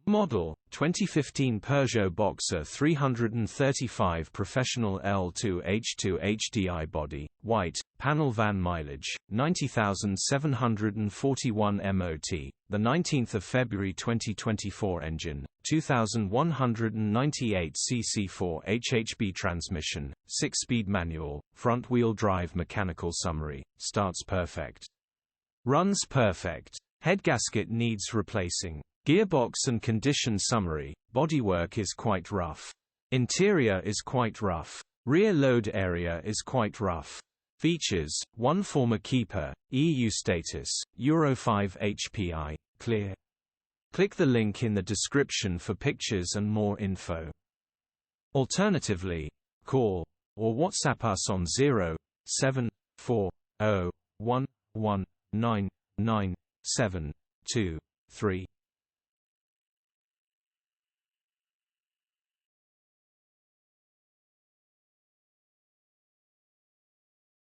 Model, 2015 Peugeot Boxer 335 Professional L2H2HDI body, white, panel van mileage, 90,741 MOT, 19 February 2024 engine, 2,198 cc 4 HHB transmission, 6-speed manual, front-wheel drive mechanical summary, starts perfect. Runs perfect. Headgasket needs replacing. Gearbox and condition summary, bodywork is quite rough. Interior is quite rough. Rear load area is quite rough. Features, 1 former keeper, EU status, Euro 5 HPI, clear. Click the link in the description for pictures and more info. Alternatively, call or WhatsApp us on 07401199723.